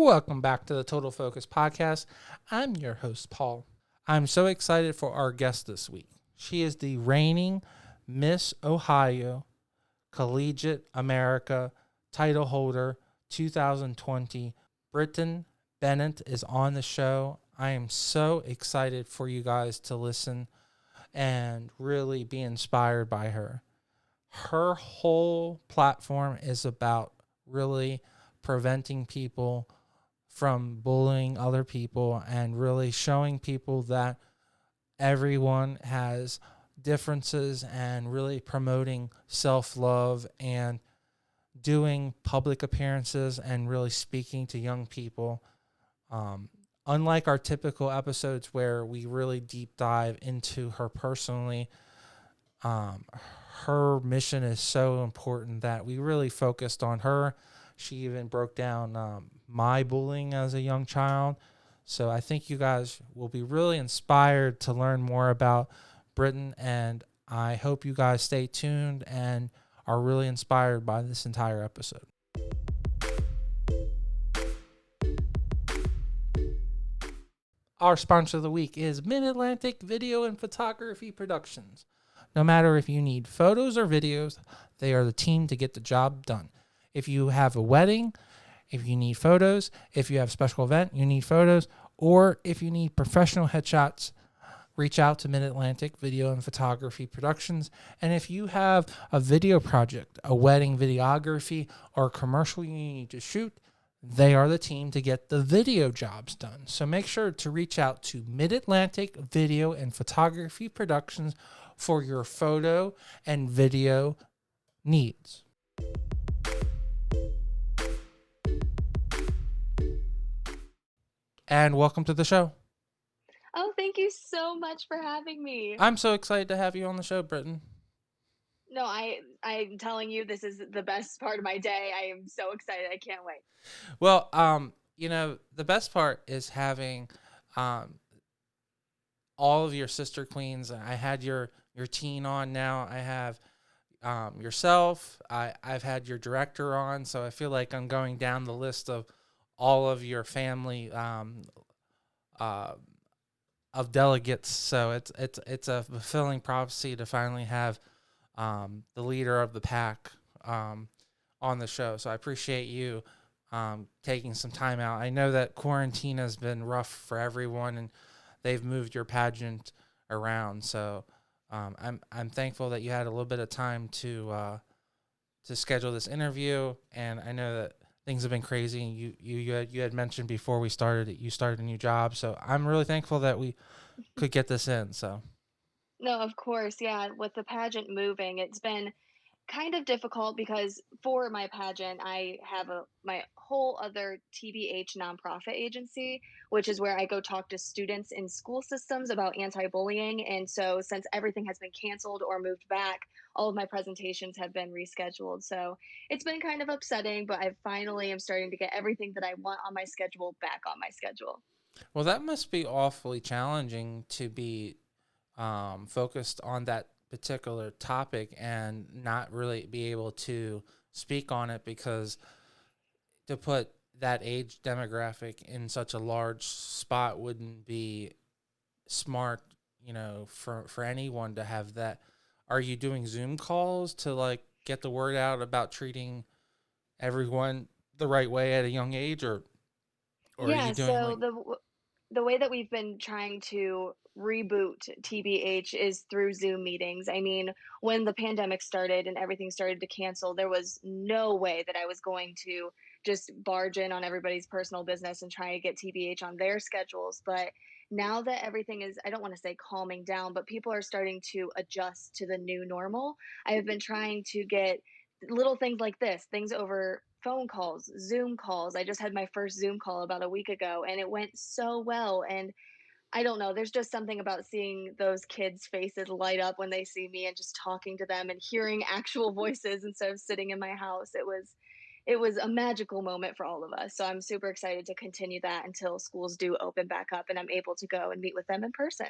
Welcome back to the Total Focus Podcast. I'm your host, Paul. I'm so excited for our guest this week. She is the reigning Miss Ohio Collegiate America title holder 2020. Bennett is on the show. I am so excited for you guys to listen and really be inspired by her. Her whole platform is about really preventing people from bullying other people and really showing people that everyone has differences and really promoting self-love and doing public appearances and really speaking to young people. Unlike our typical episodes where we really deep dive into her personally, her mission is so important that we really focused on her. She even broke down my bullying as a young child. So I think you guys will be really inspired to learn more about Britain, and I hope you guys stay tuned and are really inspired by this entire episode. Our sponsor of the week is Mid-Atlantic Video and Photography Productions. No matter if you need photos or videos, they are the team to get the job done. If you have a wedding, if you need photos, if you have a special event, you need photos, or if you need professional headshots, reach out to Mid-Atlantic Video and Photography Productions. And if you have a video project, a wedding videography, or a commercial you need to shoot, they are the team to get the video jobs done. So make sure to reach out to Mid-Atlantic Video and Photography Productions for your photo and video needs. And welcome to the show. Oh, thank you so much for having me. I'm so excited to have you on the show, Britton. No, I'm telling you, this is the best part of my day. I am so excited. I can't wait. Well, the best part is having all of your sister queens. I had your teen on now. I have yourself. I've had your director on, so I feel like I'm going down the list of all of your family of delegates. So it's a fulfilling prophecy to finally have the leader of the pack on the show. So I appreciate you taking some time out. I know that quarantine has been rough for everyone, and they've moved your pageant around. So I'm thankful that you had a little bit of time to schedule this interview. And I know that things have been crazy. And you had mentioned before we started that you started a new job. So I'm really thankful that we could get this in. So. No, of course. Yeah. With the pageant moving, it's been kind of difficult because for my pageant, I have my whole other TBH nonprofit agency, which is where I go talk to students in school systems about anti-bullying. And so since everything has been canceled or moved back, all of my presentations have been rescheduled. So it's been kind of upsetting, but I finally am starting to get everything that I want on my schedule back on my schedule. Well, that must be awfully challenging to be focused on that particular topic and not really be able to speak on it, because to put that age demographic in such a large spot wouldn't be smart, for anyone to have that. Are you doing Zoom calls to like get the word out about treating everyone the right way at a young age, or are you Yeah, doing so like? the way that we've been trying to reboot TBH is through Zoom meetings. I mean, when the pandemic started and everything started to cancel, there was no way that I was going to just barge in on everybody's personal business and try to get TBH on their schedules. But now that everything is, I don't want to say calming down, but people are starting to adjust to the new normal. I have been trying to get little things like this, things over phone calls, Zoom calls. I just had my first Zoom call about a week ago and it went so well. And I don't know, there's just something about seeing those kids' faces light up when they see me and just talking to them and hearing actual voices instead of sitting in my house. It was a magical moment for all of us. So I'm super excited to continue that until schools do open back up and I'm able to go and meet with them in person.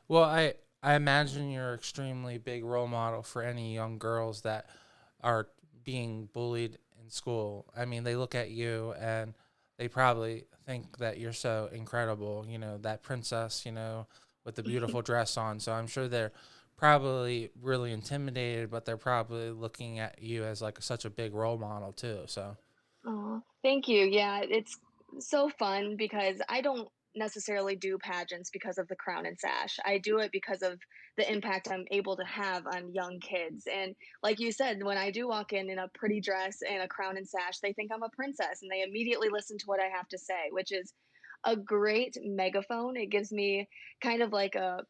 Well, I imagine you're an extremely big role model for any young girls that are being bullied in school. I mean, they look at you and they probably think that you're so incredible, that princess, with the beautiful dress on. So I'm sure they're probably really intimidated, but they're probably looking at you as like such a big role model too. So, Oh, thank you. Yeah, it's so fun because I don't necessarily do pageants because of the crown and sash. I do it because of the impact I'm able to have on young kids. And like you said, when I do walk in a pretty dress and a crown and sash, they think I'm a princess and they immediately listen to what I have to say, which is a great megaphone. It gives me kind of like a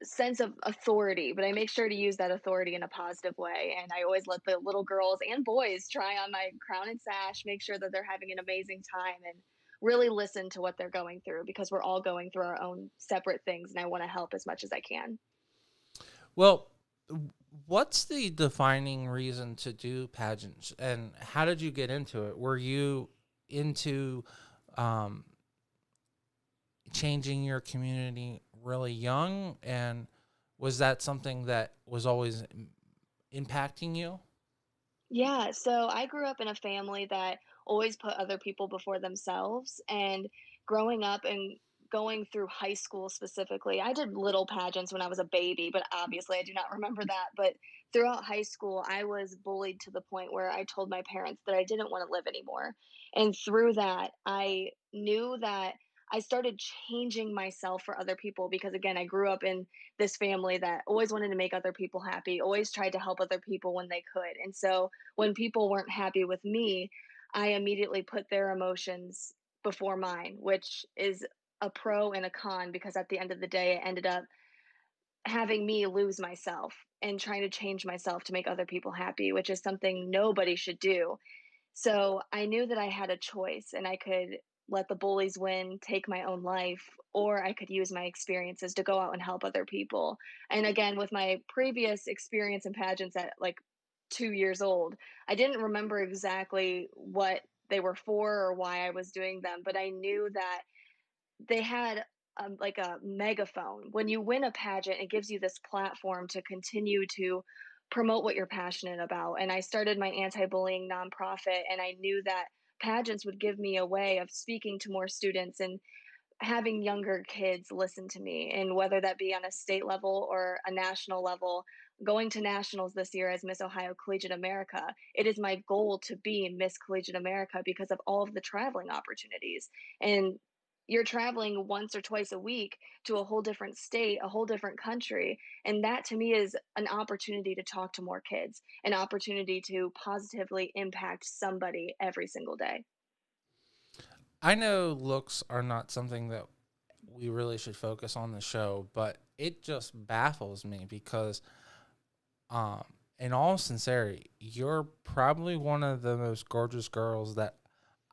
sense of authority, but I make sure to use that authority in a positive way. And I always let the little girls and boys try on my crown and sash, make sure that they're having an amazing time, and really listen to what they're going through because we're all going through our own separate things. And I want to help as much as I can. well, what's the defining reason to do pageants, and how did you get into it? Were you into um, changing your community really young, and was that something that was always impacting you? Yeah, so I grew up in a family that always put other people before themselves. And growing up and going through high school specifically, I did little pageants when I was a baby, but obviously I do not remember that. But throughout high school, I was bullied to the point where I told my parents that I didn't want to live anymore. And through that, I knew that I started changing myself for other people because, again, I grew up in this family that always wanted to make other people happy, always tried to help other people when they could. And so when people weren't happy with me, I immediately put their emotions before mine, which is a pro and a con because at the end of the day, it ended up having me lose myself and trying to change myself to make other people happy, which is something nobody should do. So I knew that I had a choice and I could let the bullies win, take my own life, or I could use my experiences to go out and help other people. And again, with my previous experience in pageants at like 2 years old, I didn't remember exactly what they were for or why I was doing them, but I knew that they had like a megaphone. When you win a pageant, it gives you this platform to continue to promote what you're passionate about. And I started my anti bullying nonprofit, and I knew that pageants would give me a way of speaking to more students and having younger kids listen to me. And whether that be on a state level or a national level, going to nationals this year as Miss Ohio Collegiate America, it is my goal to be Miss Collegiate America because of all of the traveling opportunities. And you're traveling once or twice a week to a whole different state, a whole different country. And that to me is an opportunity to talk to more kids, an opportunity to positively impact somebody every single day. I know looks are not something that we really should focus on the show, but it just baffles me because, um, in all sincerity, you're probably one of the most gorgeous girls that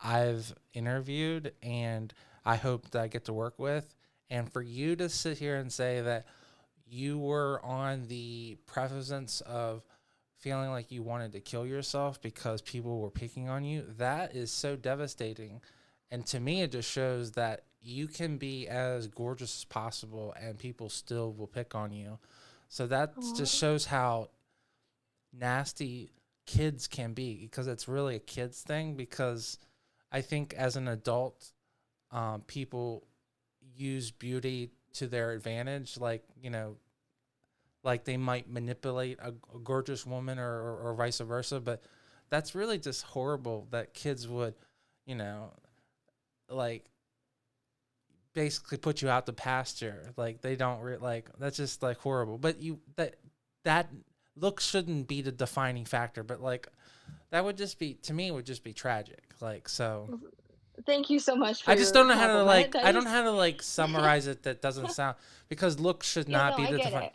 I've interviewed, and I hope that I get to work with. And for you to sit here and say that you were on the precipice of feeling like you wanted to kill yourself because people were picking on you, that is so devastating. And to me, it just shows that you can be as gorgeous as possible and people still will pick on you. So that just Aw. shows how nasty kids can be, because it's really a kids thing. Because I think as an adult, people use beauty to their advantage. Like they might manipulate a gorgeous woman, or vice versa. But that's really just horrible that kids would, you know, like basically put you out the pasture. Like they don't like, that's just like horrible. But that look shouldn't be the defining factor. But like that would just be, to me, would just be tragic. Like, so Thank you so much for I just your don't know how to compliment. like, That I don't is know how to like summarize it that doesn't sound, because look should Yeah, not no, be I the get define. it.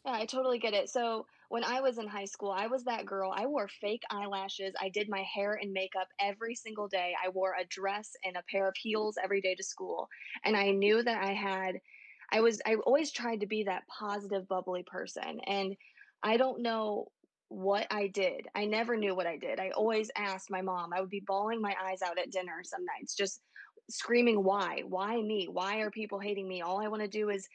Yeah, I totally get it. So when I was in high school, I was that girl. I wore fake eyelashes. I did my hair and makeup every single day. I wore a dress and a pair of heels every day to school. And I knew that I always tried to be that positive, bubbly person. And I don't know what I did. I never knew what I did. I always asked my mom. I would be bawling my eyes out at dinner some nights, just screaming, why? Why me? Why are people hating me? All I want to do is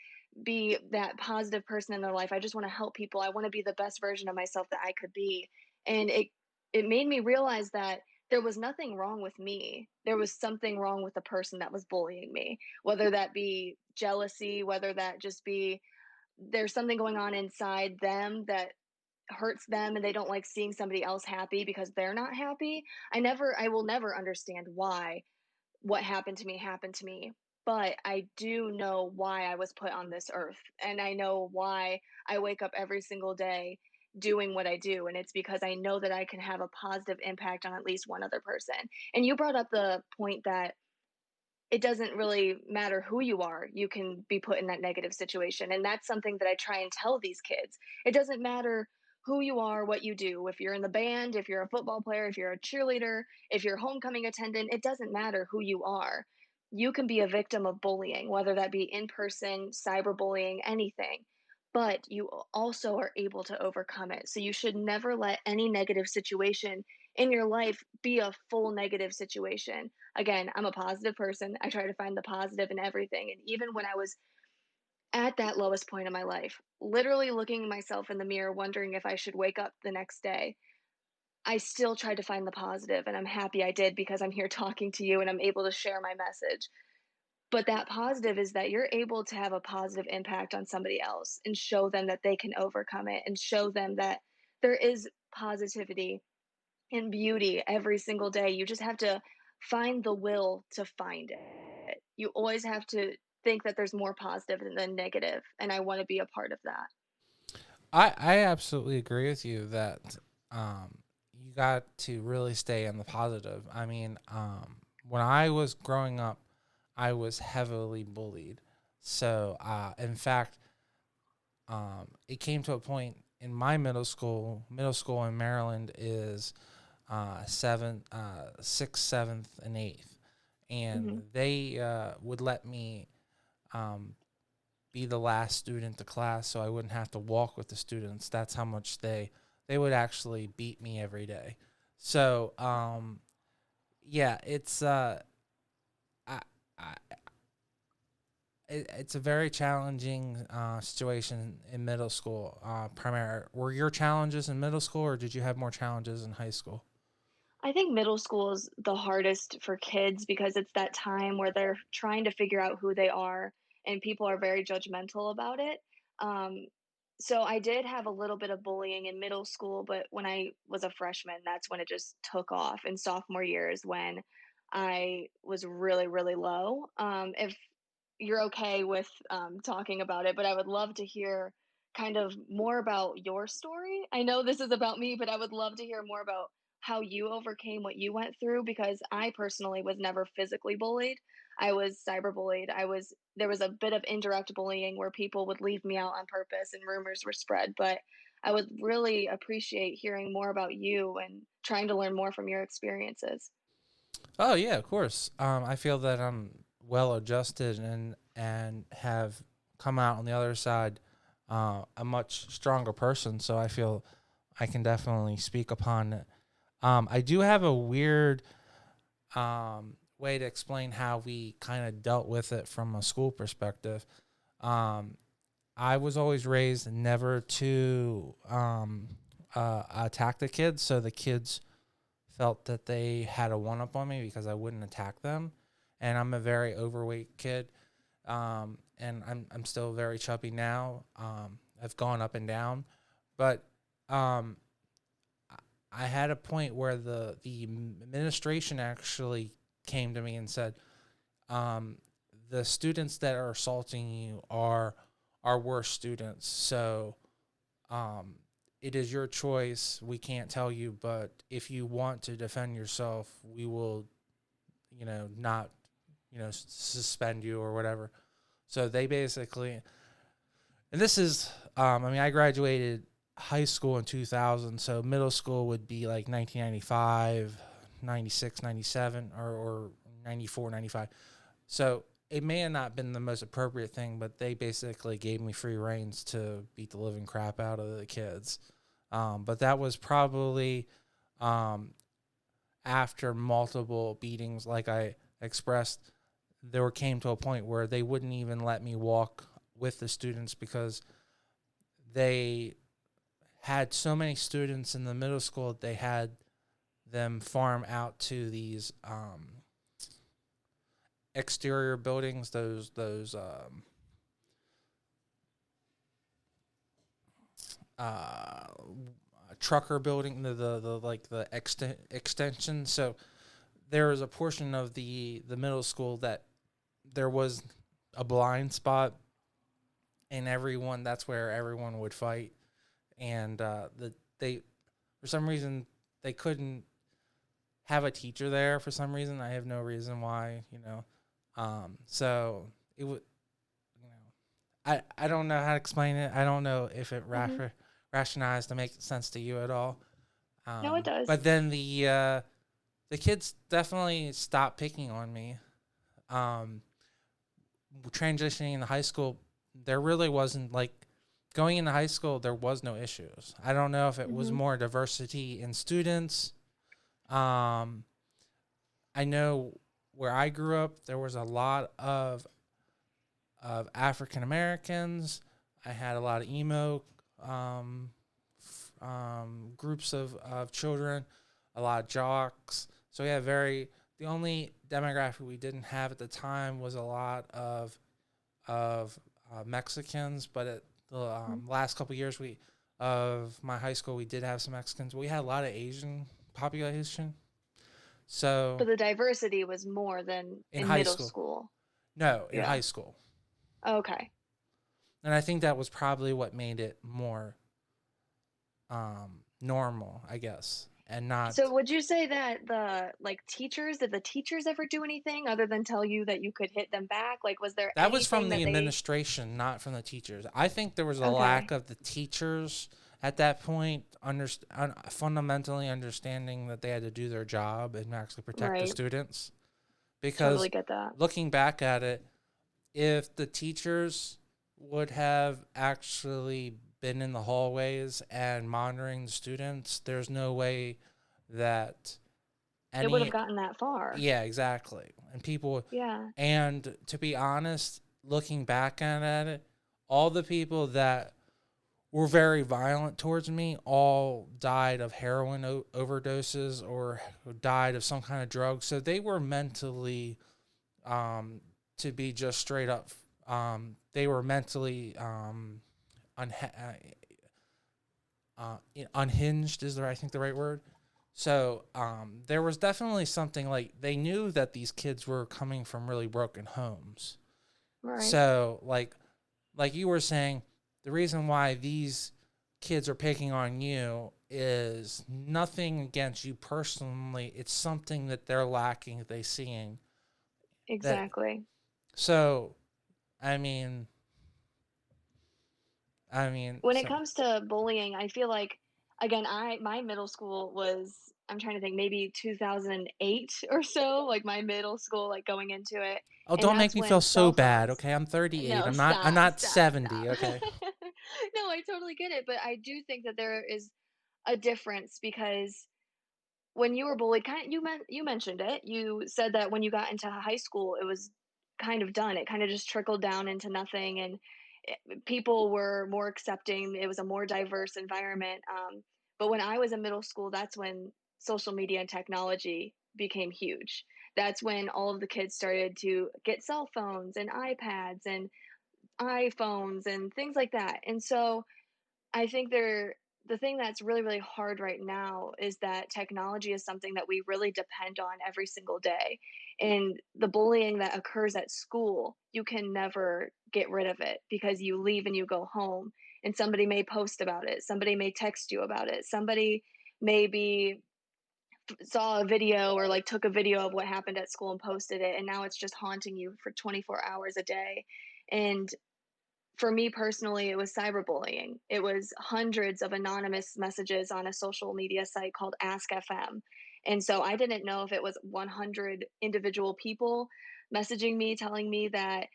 be that positive person in their life. I just want to help people. I want to be the best version of myself that I could be. And it made me realize that there was nothing wrong with me. There was something wrong with the person that was bullying me, whether that be jealousy, whether that just be there's something going on inside them that hurts them and they don't like seeing somebody else happy because they're not happy. I will never understand why what happened to me, but I do know why I was put on this earth, and I know why I wake up every single day doing what I do, and it's because I know that I can have a positive impact on at least one other person. And you brought up the point that it doesn't really matter who you are, you can be put in that negative situation. And that's something that I try and tell these kids. It doesn't matter who you are, what you do. If you're in the band, if you're a football player, if you're a cheerleader, if you're a homecoming attendant, it doesn't matter who you are. You can be a victim of bullying, whether that be in person, cyberbullying, anything. But you also are able to overcome it. So you should never let any negative situation in your life be a full negative situation. Again, I'm a positive person. I try to find the positive in everything. And even when I was at that lowest point in my life, literally looking myself in the mirror, wondering if I should wake up the next day, I still tried to find the positive. And I'm happy I did because I'm here talking to you and I'm able to share my message. But that positive is that you're able to have a positive impact on somebody else and show them that they can overcome it and show them that there is positivity and beauty every single day. You just have to find the will to find it. You always have to think that there's more positive than negative, and I want to be a part of that. I absolutely agree with you that you got to really stay in the positive. I mean, when I was growing up, I was heavily bullied. So, in fact, it came to a point in my middle school. Middle school in Maryland is sixth, seventh, and eighth, Hmm. and they would let me um, be the last student to class, so I wouldn't have to walk with the students. That's how much they would actually beat me every day. So yeah, I, I it's a very challenging situation in middle school. Were your challenges in middle school, or did you have more challenges in high school? I think middle school is the hardest for kids because it's that time where they're trying to figure out who they are, and people are very judgmental about it. Um, so I did have a little bit of bullying in middle school, but when I was a freshman, that's when it just took off. In sophomore year is when I was really, really low. If you're okay with talking about it, but I would love to hear kind of more about your story. I know this is about me, but I would love to hear more about how you overcame what you went through because I personally was never physically bullied. I was cyberbullied. There was a bit of indirect bullying where people would leave me out on purpose and rumors were spread, but I would really appreciate hearing more about you and trying to learn more from your experiences. Oh yeah, of course. I feel that I'm well adjusted and have come out on the other side a much stronger person. So I feel I can definitely speak upon it. I do have a weird way to explain how we kind of dealt with it from a school perspective. Um, I was always raised never to attack the kids, so the kids felt that they had a one up on me because I wouldn't attack them. And I'm a very overweight kid, and I'm still very chubby now. I've gone up and down, but um, I had a point where the administration actually came to me and said, um, the students that are assaulting you are worse students. So um, it is your choice. We can't tell you, but if you want to defend yourself, we will, not, suspend you or whatever. So they basically, and this is, I graduated high school in 2000, so middle school would be like 1995, 96, 97, or 94, 95. So it may have not been the most appropriate thing, but they basically gave me free reins to beat the living crap out of the kids. But that was probably um, after multiple beatings, like I expressed, there came to a point where they wouldn't even let me walk with the students because they had so many students in the middle school. They had them farm out to these exterior buildings, those uh, trucker building, the like the extension. So there was a portion of the middle school that there was a blind spot, and everyone that's where everyone would fight, and they for some reason they couldn't have a teacher there for some reason. I have no reason why, so it would, I don't know how to explain it. I don't know if it Hmm. rationalized to make sense to you at all. No, it does. But then the kids definitely stopped picking on me. Um, Transitioning into high school, there really wasn't like going into high school. There was no issues. I don't know if it was Hmm. more diversity in students. Um, I know where I grew up, there was a lot of African Americans. I had a lot of emo groups of children, a lot of jocks. So we had the only demographic we didn't have at the time was a lot of Mexicans. But at the last couple of years of my high school, we did have some Mexicans. We had a lot of Asian population. But So the diversity was more than in in high middle school, school. no, in Yeah. high school. Okay. And I think that was probably what made it more normal, I guess, and So not. would you say that did the teachers ever do anything other than tell you that you could hit them back? Like, was there That was anything from that the they, administration, not from the teachers. I think there was a lack okay, of the teachers at that point, fundamentally understanding that they had to do their job and actually protect the right. students. Totally Because get that. looking back at it, if the teachers would have actually been in the hallways and monitoring the students, there's no way that It would have any. gotten that far. Yeah, exactly. And people, Yeah. and to be honest, looking back at it, all the people that were very violent towards me all died of heroin overdoses or died of some kind of drug. So they were mentally, to be just straight up, they were mentally unha- unhinged is I think the right word. So there was definitely something like they knew that these kids were coming from really broken homes. Right. So like you were saying, the reason why these kids are picking on you is nothing against you personally. It's something that they're lacking. They seeing that. Exactly. So I mean, I mean, When it so comes to bullying, I feel like, again, I my middle school was, I'm trying to think, maybe 2008 or so, like my middle school, like going into it, oh, and don't make that's me feel when so cell bad. phones. Okay, I'm 38. No, I'm stop, not stop, 70. stop. Okay. No, I totally get it, but I do think that there is a difference because when you were bullied, you mentioned it. You said that when you got into high school, it was kind of done. It kind of just trickled down into nothing, and people were more accepting. It was a more diverse environment. But when I was in middle school, that's when social media and technology became huge. That's when all of the kids started to get cell phones and iPads and iPhones and things like that. And so I think the thing that's really, really hard right now is that technology is something that we really depend on every single day. And the bullying that occurs at school, you can never get rid of it because you leave and you go home and somebody may post about it. Somebody may text you about it. Somebody maybe saw a video or like took a video of what happened at school and posted it. And now it's just haunting you for 24 hours a day. And for me personally, it was cyberbullying. It was hundreds of anonymous messages on a social media site called Ask FM. And so I didn't know if it was 100 individual people messaging me, telling me that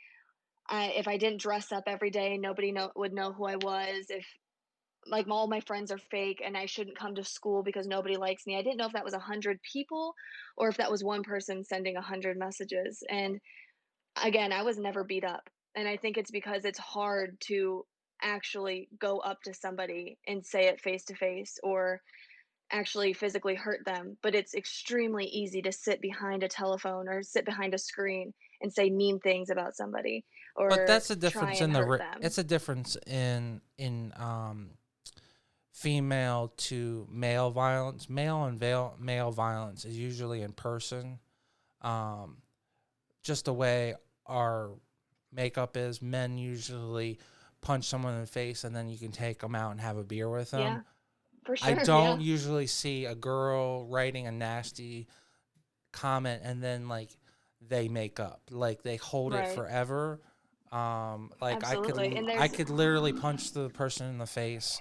if I didn't dress up every day, nobody would know who I was. If like all my friends are fake and I shouldn't come to school because nobody likes me. I didn't know if that was 100 people or if that was one person sending 100 messages. And again, I was never beat up. And I think it's because it's hard to actually go up to somebody and say it face to face or actually physically hurt them, but it's extremely easy to sit behind a telephone or sit behind a screen and say mean things about somebody But or that's a try difference and in the hurt them. it's a difference in female to male violence. Male violence is usually in person. Um, just the way our makeup is, men usually punch someone in the face and then you can take them out and have a beer with them. Yeah, for I sure. don't Yeah. usually see a girl writing a nasty comment and then like they make up, like they hold it Right. forever. Like Absolutely. And I there's could literally punch the person in the face,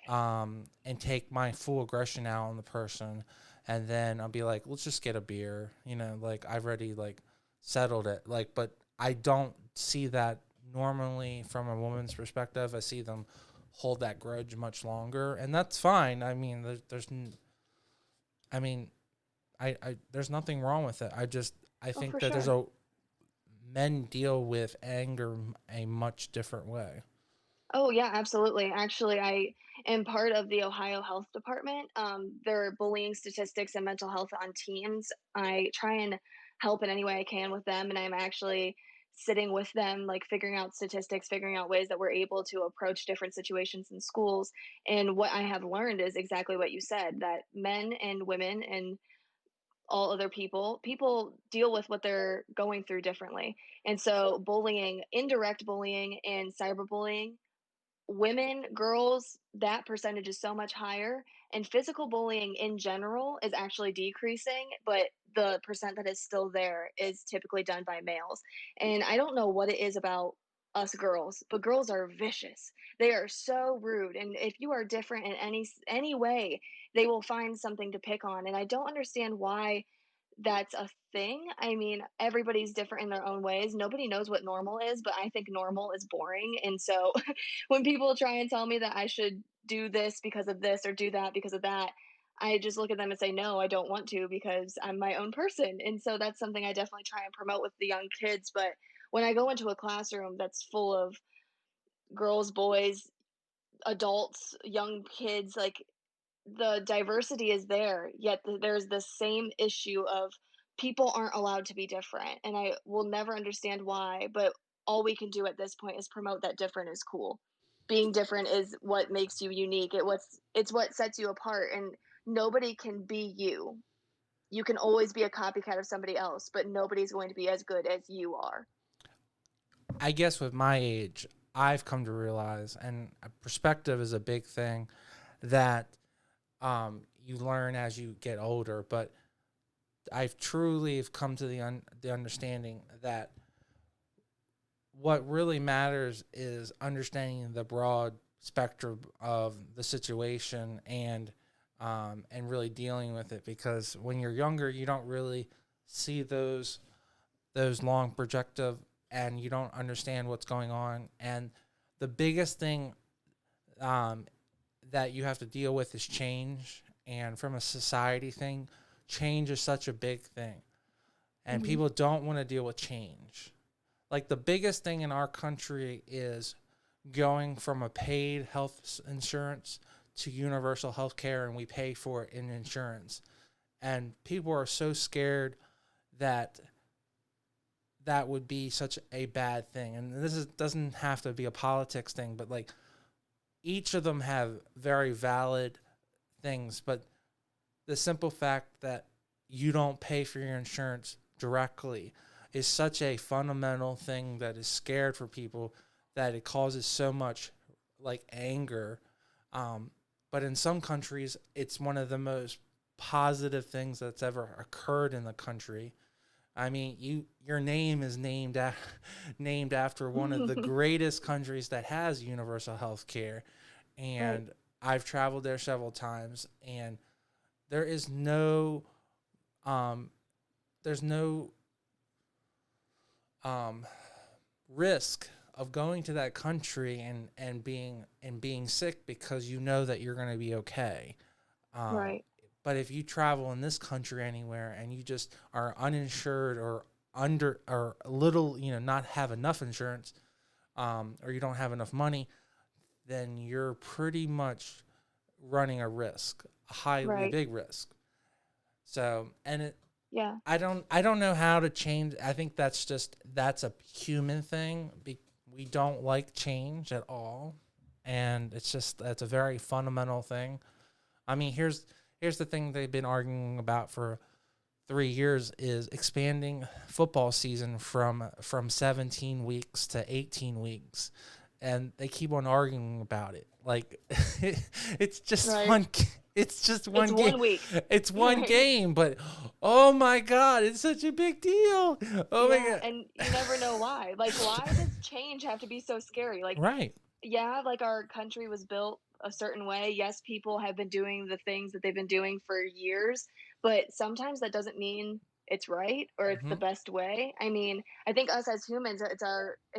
and take my full aggression out on the person, and then I'll be like, let's just get a beer, like I've already like settled it, like, but I don't see that normally from a woman's perspective. I see them hold that grudge much longer, and that's fine. I mean, I mean, I there's nothing wrong with it. I oh, think for that sure. men deal with anger a much different way. Oh, yeah, absolutely. Actually, I am part of the Ohio Health Department. There are bullying statistics and mental health on teams. I try and help in any way I can with them, and I'm actually sitting with them, like figuring out statistics, figuring out ways that we're able to approach different situations in schools. And what I have learned is exactly what you said, that men and women and all other people deal with what they're going through differently. And so bullying, indirect bullying and cyberbullying, women, girls, that percentage is so much higher. And physical bullying in general is actually decreasing, but the percent that is still there is typically done by males. And I don't know what it is about us girls, but girls are vicious. They are so rude. And if you are different in any way, they will find something to pick on. And I don't understand why that's a thing. I mean, everybody's different in their own ways. Nobody knows what normal is, but I think normal is boring. And so when people try and tell me that I should do this because of this or do that because of that, I just look at them and say, no, I don't want to because I'm my own person. And so that's something I definitely try and promote with the young kids. But when I go into a classroom that's full of girls, boys, adults, young kids, like the diversity is there, yet there's the same issue of people aren't allowed to be different. And I will never understand why, but all we can do at this point is promote that different is cool. Being different is what makes you unique. It's what sets you apart, and nobody can be you. You can always be a copycat of somebody else, but nobody's going to be as good as you are. I guess with my age, I've come to realize, and perspective is a big thing that you learn as you get older. But I've truly have come to the understanding that what really matters is understanding the broad spectrum of the situation and really dealing with it. Because when you're younger, you don't really see those long projective, and you don't understand what's going on. And the biggest thing um, that you have to deal with is change. And from a society thing, change is such a big thing. And Hmm. people don't want to deal with change. Like the biggest thing in our country is going from a paid health insurance to universal health care, and we pay for it in insurance. And people are so scared that that would be such a bad thing. And doesn't have to be a politics thing, but like each of them have very valid things. But the simple fact that you don't pay for your insurance directly is such a fundamental thing that is scared for people, that it causes so much like anger. Um, but in some countries, it's one of the most positive things that's ever occurred in the country. I mean, your name is named after one of the greatest countries that has universal health care. Right. And I've traveled there several times, and there is no um, there's no um, risk of going to that country and being sick, because you know that you're going to be okay. Um, Right. but if you travel in this country anywhere and you just are uninsured or under or a little, not have enough insurance, or you don't have enough money, then you're pretty much running a risk, a highly Right. big risk. So, and Yeah. I don't know how to change. I think that's a human thing. We don't like change at all, and that's a very fundamental thing. I mean, here's the thing they've been arguing about for 3 years is expanding football season from 17 weeks to 18 weeks, and they keep on arguing about it. Like it's just Right. one. It's just It's one game. 1 week. It's one Right. game, but oh my god, it's such a big deal. Oh my Yeah, god. and you never know why. Like, why does change have to be so scary? Like, Right. yeah, like our country was built a certain way. Yes, people have been doing the things that they've been doing for years, but sometimes that doesn't mean it's right or it's the Hmm. best way. I mean, I think us as humans, it's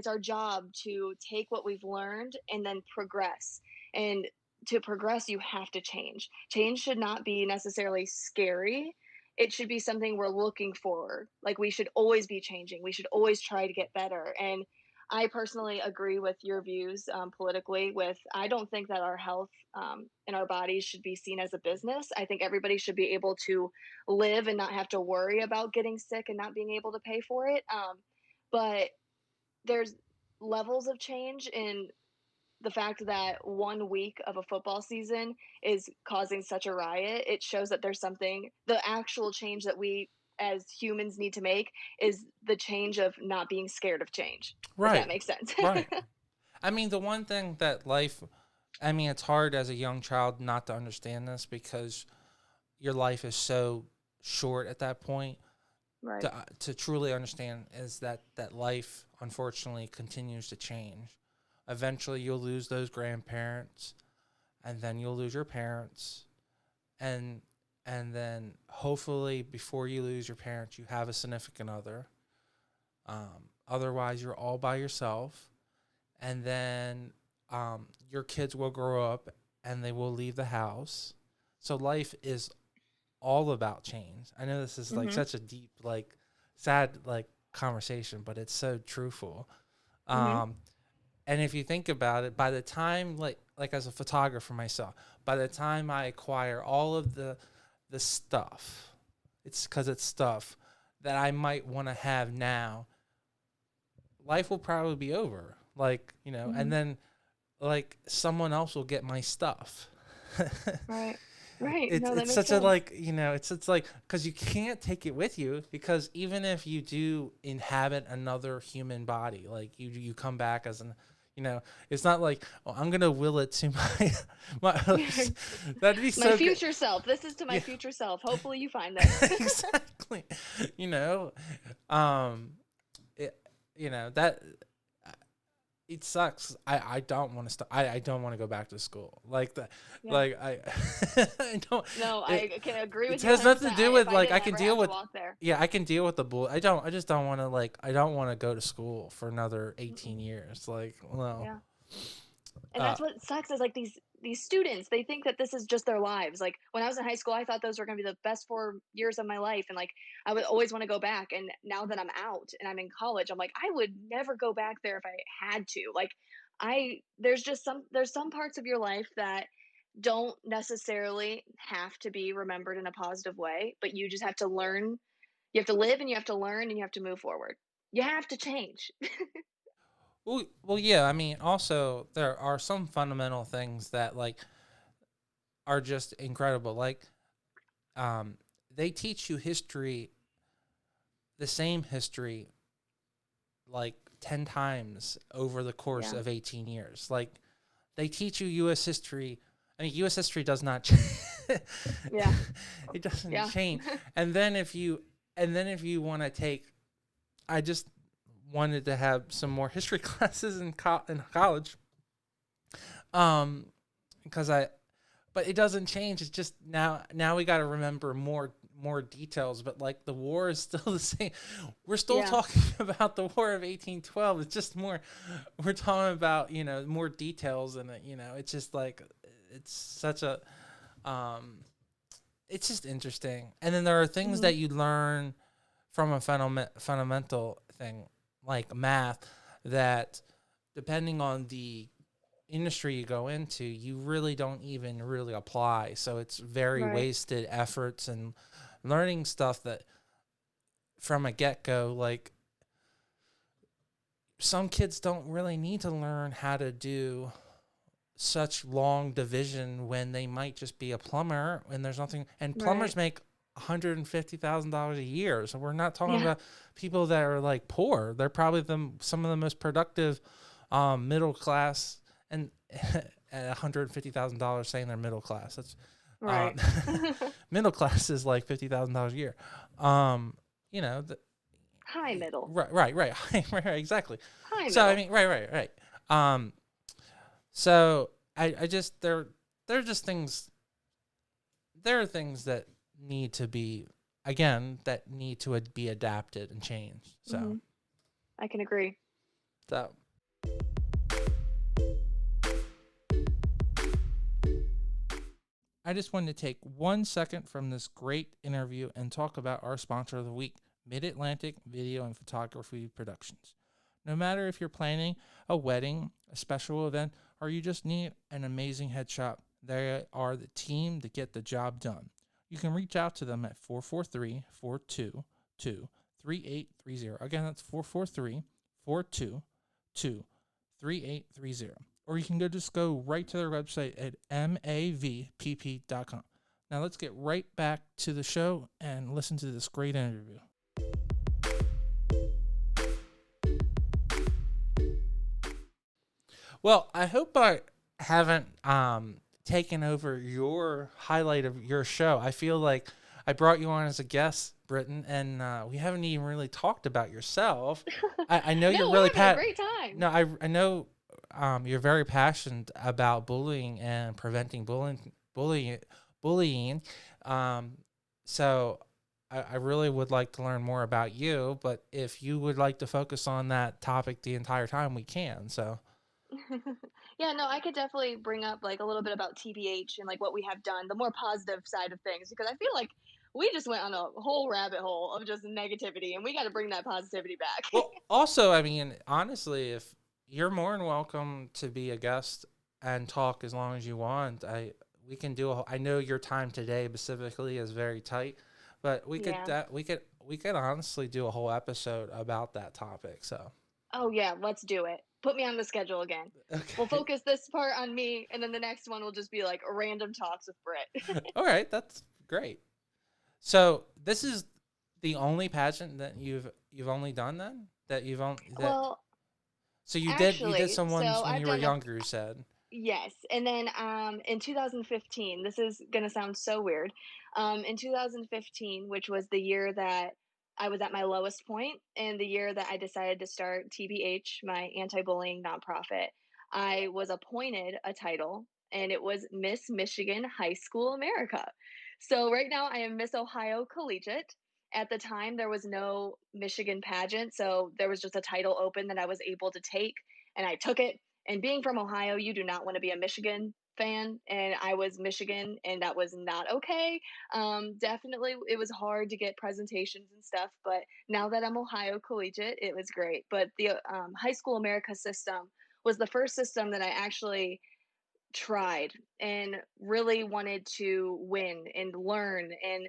our job to take what we've learned and then progress. And to progress, you have to change. Change should not be necessarily scary. It should be something we're looking for. Like we should always be changing. We should always try to get better. And I personally agree with your views politically. With I don't think that our health and our bodies should be seen as a business. I think everybody should be able to live and not have to worry about getting sick and not being able to pay for it. But there's levels of change in the fact that 1 week of a football season is causing such a riot. It shows that there's something. The actual change that we as humans need to make is the change of not being scared of change, if that Right. makes sense. Right. I mean, the one thing that life, I mean, it's hard as a young child not to understand this because your life is so short at that point. Right. To truly understand is that life unfortunately continues to change. Eventually, you'll lose those grandparents, and then you'll lose your parents, and then hopefully before you lose your parents, you have a significant other. Otherwise, you're all by yourself, and then your kids will grow up and they will leave the house. So life is all about change. I know this is like Mhm. such a deep, like sad, like conversation, but it's so truthful. Mhm. Um, and if you think about it, by the time like as a photographer myself, by the time I acquire all of the stuff, it's because it's stuff that I might want to have now, life will probably be over. Like, and Mhm. then like someone else will get my stuff. Right. Right. it's No, that it's makes such a sense. like it's like because you can't take it with you because even if you do inhabit another human body, like you come back as an it's not like, oh, I'm gonna will it to my that'd be My so good. future self. This is to my Yeah. future self. Hopefully you find this. Exactly. you know um it, that it sucks. I don't want to I don't want to go back to school like that. Yeah. Like I I don't No, it I can agree it with you has nothing to 100%. do If with I like I didn't can ever deal have to with. walk there. Yeah, I can deal with the bull. I just don't want to like I don't want to go to school for another 18 Mm-mm. years. Like, well, Yeah. And uh that's what sucks is like these students, they think that this is just their lives. Like when I was in high school, I thought those were going to be the best 4 years of my life, and like I would always want to go back. And now that I'm out and I'm in college, I'm like I would never go back there if I had to. Like I there's some parts of your life that don't necessarily have to be remembered in a positive way, but you just have to learn. You have to live and you have to learn and you have to move forward. You have to change. well, yeah. I mean, also there are some fundamental things that like are just incredible. Like, um, they teach you history, the same history, like 10 times over the course Yeah. of 18 years. Like they teach you US history. I mean, US history does not change. Yeah. It doesn't Yeah. change. And then if you want to take I just wanted to have some more history classes in college. Um because I but it doesn't change. It's just now we got to remember more details, but like the war is still the same. We're still Yeah. talking about the war of 1812. It's just more we're talking about, more details and it's just like it's such a um it's just interesting. And then there are things Mhm. that you learn from a fundamental thing like math that depending on the industry you go into, you really don't even really apply. So it's very Right. wasted efforts and learning stuff that from a get-go, like some kids don't really need to learn how to do such long division when they might just be a plumber and there's nothing, and Right. plumbers make $150,000 a year. So we're not talking Yeah. about people that are like poor. They're probably some of the most productive middle class, and at $150,000 saying they're middle class. That's um, Right. middle class is like $50,000 a year. Um, you know, High middle. right, right, exactly. High So I middle. mean, right. Um, so I just there are just things, there are things that need to be, again, that need to be adapted and changed. Hmm. I can agree. So I just wanted to take 1 second from this great interview and talk about our sponsor of the week, Mid Atlantic Video and Photography Productions. No matter if you're planning a wedding, a special event, or you just need an amazing headshot, they are the team to get the job done. You can reach out to them at 443 422 3830. Again, that's 443 422 3830. Or you can just go right to their website at mavpp.com. Now let's get right back to the show and listen to this great interview. Well, I hope I haven't taken over your highlight of your show. I feel like I brought you on as a guest, Britton, and we haven't even really talked about yourself. I know you're No, we're really having a great time. No, I know you're very passionate about bullying and preventing bullying. Um, so I really would like to learn more about you. But if you would like to focus on that topic the entire time, we can. So. Yeah, no, I could definitely bring up like a little bit about TBH and like what we have done, the more positive side of things, because I feel like we just went on a whole rabbit hole of just negativity and we got to bring that positivity back. Well, also, I mean, honestly, if you're more than welcome to be a guest and talk as long as you want, we can do. I know your time today specifically is very tight, but Yeah. we could honestly do a whole episode about that topic. So Oh, yeah, let's do it. Put me on the schedule again. We'll okay, focus this part on me, and then the next one will just be like random talks with Britt. all right, that's great. So this is the only pageant that you've only done then, that you've only that. Well, So you did actually, some so ones when I've you were done a younger, you said. yes, and then in 2015, this is gonna sound so weird. In 2015, which was the year that I was at my lowest point, and the year that I decided to start TBH, my anti-bullying nonprofit, I was appointed a title, and it was Miss Michigan High School America. So right now, I am Miss Ohio Collegiate. At the time, there was no Michigan pageant, so there was just a title open that I was able to take, and I took it. And being from Ohio, you do not want to be a Michigan fan, and I was Michigan, and that was not okay. Definitely, it was hard to get presentations and stuff, but now that I'm Ohio Collegiate, it was great. But the High School America system was the first system that I actually tried and really wanted to win and learn. And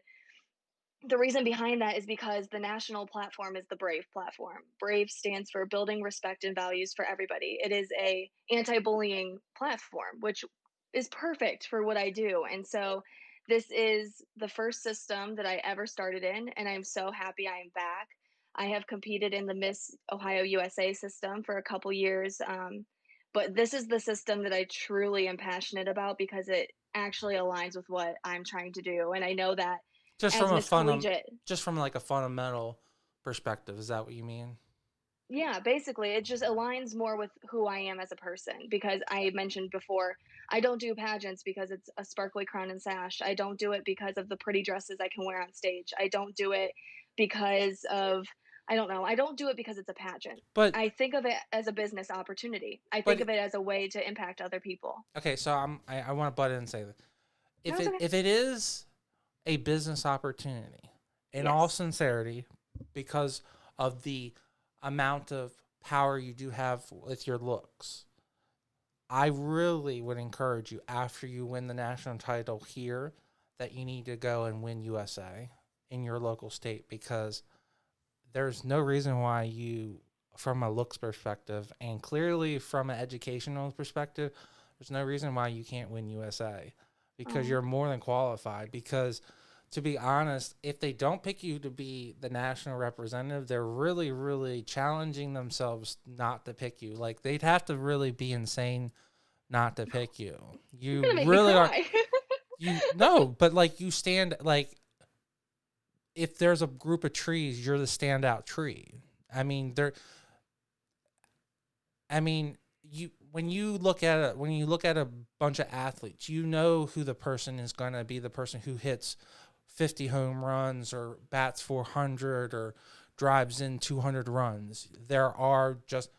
the reason behind that is because the national platform is the brave platform. Brave stands for building respect and values for everybody. It is a anti-bullying platform, which is perfect for what I do. And so this is the first system that I ever started in, and I'm so happy I am back. I have competed in the Miss Ohio USA system for a couple years, but this is the system that I truly am passionate about because it actually aligns with what I'm trying to do. And I know that Just as from a Miss Collegiate. just from like a fundamental perspective, is that what you mean? Yeah, basically, it just aligns more with who I am as a person because I mentioned before, I don't do pageants because it's a sparkly crown and sash. I don't do it because of the pretty dresses I can wear on stage. I don't do it because of, I don't know, I don't do it because it's a pageant. But I think of it as a business opportunity. I think but of it as a way to impact other people. okay, so I want to butt in and say that No, it's okay. if it is a business opportunity, in all Yes. sincerity, because of the amount of power you do have with your looks, I really would encourage you after you win the national title here that you need to go and win USA in your local state, because there's no reason why you, from a looks perspective and clearly from an educational perspective, there's no reason why you can't win USA, because Oh, you're more than qualified. Because to be honest, if they don't pick you to be the national representative, they're really, really challenging themselves not to pick you. Like, they'd have to really be insane not to pick you. you're You gonna make me really are. cry. You no, but like you stand like if there's a group of trees, you're the standout tree. I mean, there. I mean, you when you look at a bunch of athletes, you know who the person is going to be. The person who hits 50 home runs or bats 400 or drives in 200 runs. There are just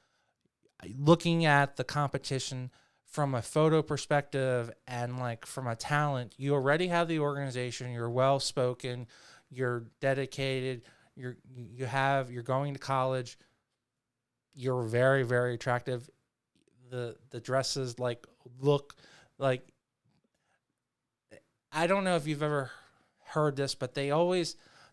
looking at the competition from a photo perspective and like from a talent, you already have the organization, you're well spoken, you're dedicated, you're going to college, you're very, very attractive. The dresses like look like, I don't know if you've ever heard this, but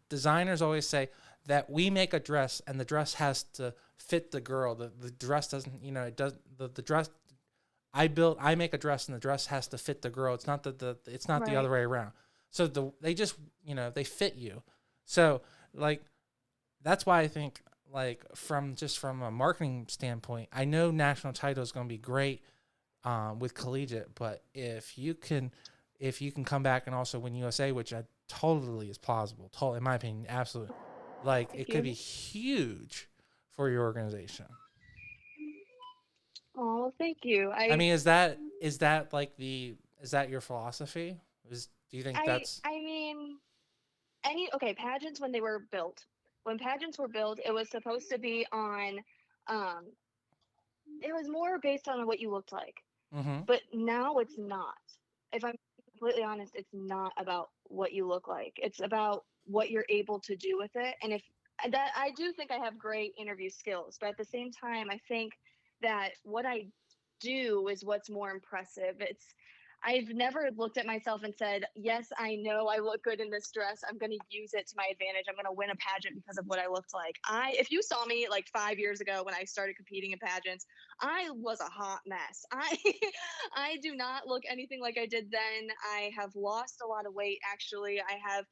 designers always say that we make a dress and the dress has to fit the girl. The dress doesn't, it does the dress I make a dress and the dress has to fit the girl. It's not it's not the Right. other way around. So they just, they fit you. So like, that's why I think like from a marketing standpoint, I know national title is going to be great with collegiate, but if you can come back and also win USA, which I totally is plausible, in my opinion, absolutely, like Thank it could be you. huge for your organization. Oh, thank you. I mean, is that like is that your philosophy? Do you think that's I mean, okay, pageants when they were built. When pageants were built, it was supposed to be on, um, it was more based on what you looked like. mm-hmm. But now it's not. If I'm completely honest, it's not about what you look like. It's about what you're able to do with it. And if that, I do think I have great interview skills, but at the same time, I think that what I do is what's more impressive. I've never looked at myself and said, yes, I know I look good in this dress. I'm going to use it to my advantage. I'm going to win a pageant because of what I looked like. If you saw me like 5 years ago when I started competing in pageants, I was a hot mess. I do not look anything like I did then. I have lost a lot of weight actually. I have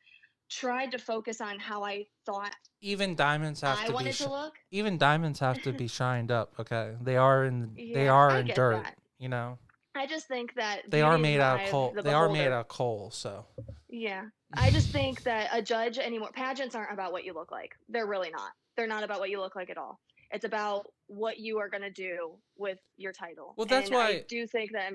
tried to focus on how I thought even diamonds have I to be wanted to look. even diamonds have to be shined up. Okay, they Yeah, are I in get dirt. that. You know, I just think that they are beauty is in made the out of eye of coal. the They are made beholder. out of coal. So Yeah. I just think that a judge anymore, pageants aren't about what you look like. They're really not. They're not about what you look like at all. It's about what you are going to do with your title. well, that's And I why. do think that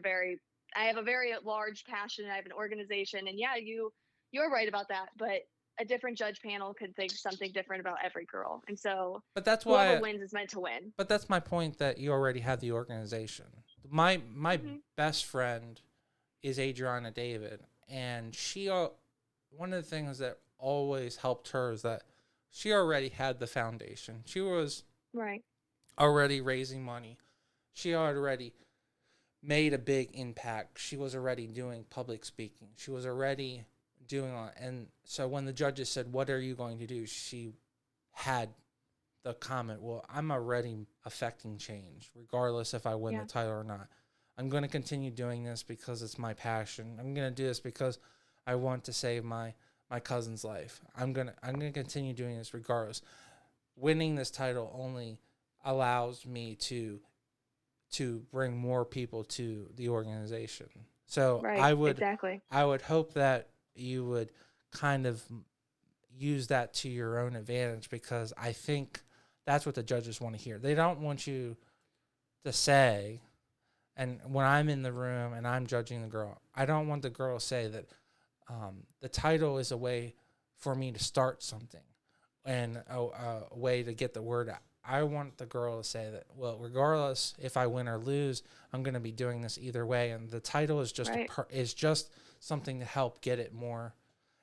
I have a very large passion. I have an organization. And yeah, you're right about that. But a different judge panel could think something different about every girl. And so But that's whoever why. wins is meant to win. But that's my point, that you already have the organization. My Hmm. best friend is Adriana David, and one of the things that always helped her is that she already had the foundation. She was Right. already raising money. She already made a big impact. She was already doing public speaking. She was already doing and so when the judges said, "What are you going to do?" she had the comment, "Well, I'm already affecting change, regardless if I win the Yeah. title or not. I'm going to continue doing this because it's my passion. I'm going to do this because I want to save my cousin's life. I'm gonna continue doing this regardless. Winning this title only allows me to bring more people to the organization. So Right. I Exactly. would hope that you would kind of use that to your own advantage, because I think that's what the judges want to hear. They don't want you to say, and when I'm in the room and I'm judging the girl, I don't want the girl to say that the title is a way for me to start something and a way to get the word out. I want the girl to say that, well, regardless if I win or lose, I'm going to be doing this either way, and the title is just Right. is just something to help get it more.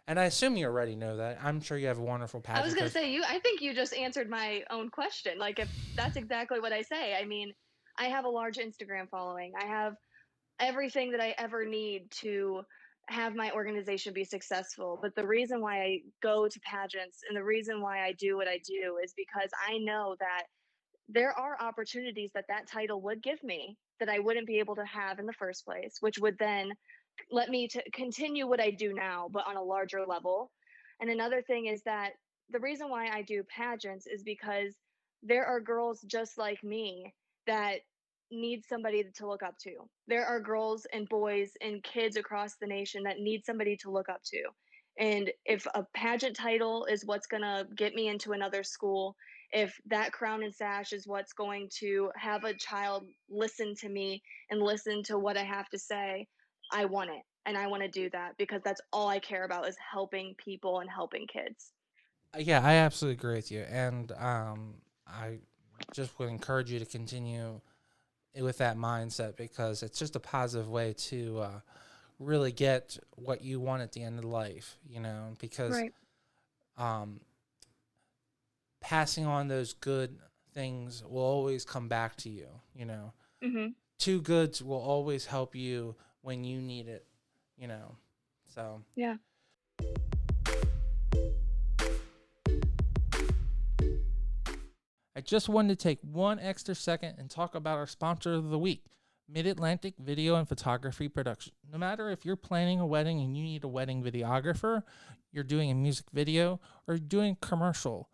And I assume you already know that. I'm sure you have a wonderful I was pageant going to because say I think you just answered my own question. Like if that's exactly what I say. I mean, I have a large Instagram following. I have everything that I ever need to have my organization be successful. But the reason why I go to pageants and the reason why I do what I do is because I know that there are opportunities that that title would give me that I wouldn't be able to have in the first place, which would then let me to continue what I do now, but on a larger level. And another thing is that the reason why I do pageants is because there are girls just like me that need somebody to look up to. There are girls and boys and kids across the nation that need somebody to look up to. And if a pageant title is what's going to get me into another school, if that crown and sash is what's going to have a child listen to me and listen to what I have to say, I want it. And I want to do that because that's all I care about is helping people and helping kids. Yeah, I absolutely agree with you, and I just would encourage you to continue with that mindset because it's just a positive way to really get what you want at the end of life. Because Right. um, passing on those good things will always come back to you. Mhm. Two goods will always help you when you need it. You know, so. Yeah. I just wanted to take one extra second and talk about our sponsor of the week, Mid Atlantic Video and Photography Production. No matter if you're planning a wedding and you need a wedding videographer, you're doing a music video, or you're doing a commercial,